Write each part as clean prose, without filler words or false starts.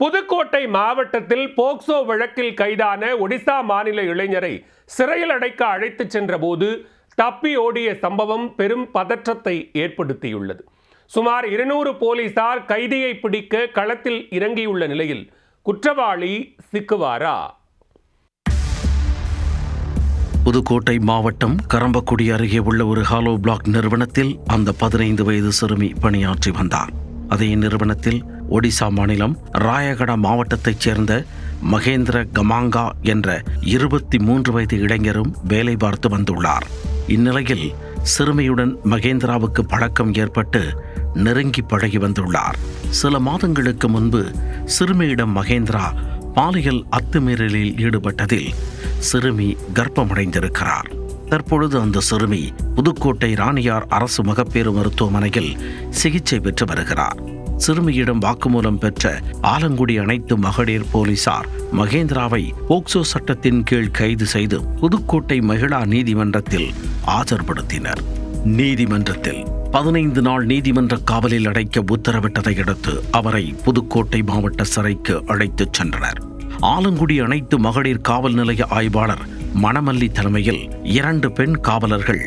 புதுக்கோட்டை மாவட்டத்தில் போக்சோ வழக்கில் கைதான ஒடிசா மாநில இளைஞரை சிறையில் அடைக்க அழைத்துச் சென்றபோது தப்பி ஓடிய சம்பவம் பெரும் பதற்றத்தை ஏற்படுத்தியுள்ளது. சுமார் 200 போலீசார் கைதியை பிடிக்க களத்தில் இறங்கியுள்ள நிலையில் குற்றவாளி சிக்குவாரா? புதுக்கோட்டை மாவட்டம் கரம்பக்குடி அருகே உள்ள ஒரு ஹாலோ பிளாக் நிறுவனத்தில் அந்த 15 வயது சிறுமி பணியாற்றி வந்தார். அதே நிறுவனத்தில் ஒடிசா மாநிலம் ராயகடா மாவட்டத்தைச் சேர்ந்த மகேந்திர கமாங்கா என்ற 23 வயது இளைஞரும் வேலை பார்த்து வந்துள்ளார். இந்நிலையில் சிறுமியுடன் மகேந்திராவுக்கு பழக்கம் ஏற்பட்டு நெருங்கி பழகி வந்துள்ளார். சில மாதங்களுக்கு முன்பு சிறுமியிடம் மகேந்திரா பாலியல் அத்துமீறலில் ஈடுபட்டதில் சிறுமி கர்ப்பமடைந்திருக்கிறார். தற்பொழுது அந்த சிறுமி புதுக்கோட்டை ராணியார் அரசு மகப்பேறு மருத்துவமனையில் சிகிச்சை பெற்று வருகிறார். சிறுமியிடம் வாக்குமூலம் பெற்ற ஆலங்குடி அனைத்து மகளிர் போலீசார் மகேந்திராவை போக்சோ சட்டத்தின் கீழ் கைது செய்து புதுக்கோட்டை மகிழா நீதிமன்றத்தில் ஆஜர்படுத்தினர். நீதிமன்றத்தில் 15 நாள் நீதிமன்ற காவலில் அடைக்க உத்தரவிட்டதை அடுத்து அவரை புதுக்கோட்டை மாவட்ட சிறைக்கு அழைத்துச் சென்றனர். ஆலங்குடி அனைத்து மகளிர் காவல் நிலைய ஆய்வாளர் மணமல்லி தலைமையில் 2 பெண் காவலர்கள்,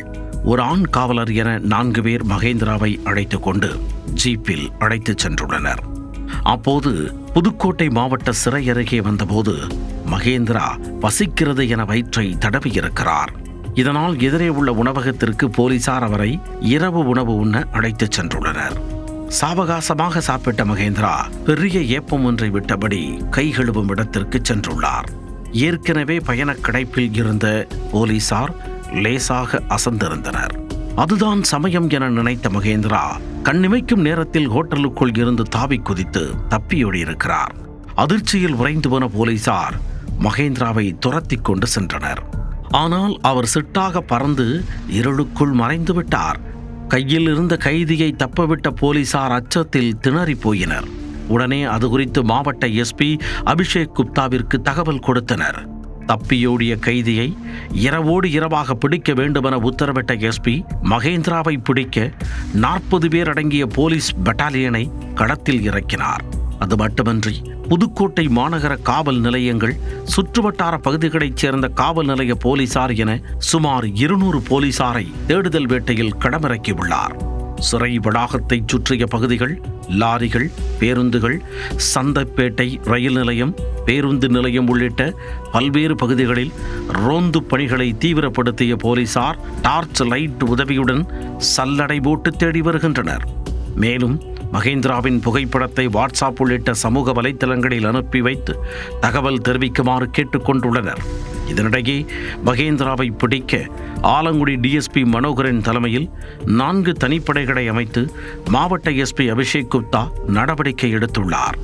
ஒரு ஆண் காவலர் என 4 பேர் மகேந்திராவை அழைத்துக் கொண்டு ஜீப்பில் அழைத்துச் சென்றுள்ளனர். அப்போது புதுக்கோட்டை மாவட்ட சிறை அருகே வந்தபோது மகேந்திரா பசிக்கிறது என வயிற்றை தடவியிருக்கிறார். இதனால் எதிரே உள்ள உணவகத்திற்கு போலீசார் அவரை இரவு உணவு உண்ண அழைத்துச் சென்றுள்ளனர். சாவகாசமாக சாப்பிட்ட மகேந்திரா பெரிய ஏப்பம் ஒன்றை விட்டபடி கை கழுவும் இடத்திற்கு சென்றுள்ளார். ஏற்கனவே பயண கிடைப்பில் இருந்த போலீசார் லேசாக அசந்திருந்தனர். அதுதான் சமயம் என நினைத்த மகேந்திரா கண்ணிமைக்கும் நேரத்தில் ஹோட்டலுக்குள் இருந்து தாவி குதித்து தப்பியோடியிருக்கிறார். அதிர்ச்சியில் உறைந்து போன போலீசார் மகேந்திராவை துரத்தி கொண்டு சென்றனர். ஆனால் அவர் சிட்டாக பறந்து இருளுக்குள் மறைந்து விட்டார். கையில் இருந்த கைதியை தப்பவிட்ட போலீசார் அச்சத்தில் திணறி போயினர். உடனே அது குறித்து மாவட்ட எஸ்பி அபிஷேக் குப்தாவிற்கு தகவல் கொடுத்தனர். தப்பியோடிய கைதியை இரவோடு இரவாக பிடிக்க வேண்டுமென உத்தரவிட்ட எஸ்பி மகேந்திராவை பிடிக்க 40 பேர் அடங்கிய போலீஸ் பட்டாலியனை களத்தில் இறக்கினார். அது மட்டுமன்றி புதுக்கோட்டை மாநகர காவல் நிலையங்கள், சுற்றுவட்டார பகுதிகளைச் சேர்ந்த காவல் நிலைய போலீசார் என சுமார் 200 போலீசாரை தேடுதல் வேட்டையில் களமிறக்கியுள்ளார். சிறை வளாகத்தை சுற்றிய பகுதிகள், லாரிகள், பேருந்துகள், சந்தைப்பேட்டை ரயில் நிலையம், பேருந்து நிலையம் உள்ளிட்ட பல்வேறு பகுதிகளில் ரோந்து பணிகளை தீவிரப்படுத்திய போலீசார் டார்ச் லைட் உதவியுடன் சல்லடை போட்டு தேடி வருகின்றனர். மேலும் மகேந்திராவின் புகைப்படத்தை வாட்ஸ்அப் உள்ளிட்ட சமூக வலைத்தளங்களில் அனுப்பி வைத்து தகவல் தெரிவிக்குமாறு கேட்டுக்கொண்டுள்ளனர். இதனிடையே மகேந்திராவை பிடிக்க ஆலங்குடி டிஎஸ்பி மனோகரன் தலைமையில் 4 தனிப்படைகளை அமைத்து மாவட்ட எஸ்பி அபிஷேக் குப்தா நடவடிக்கை எடுத்துள்ளார்.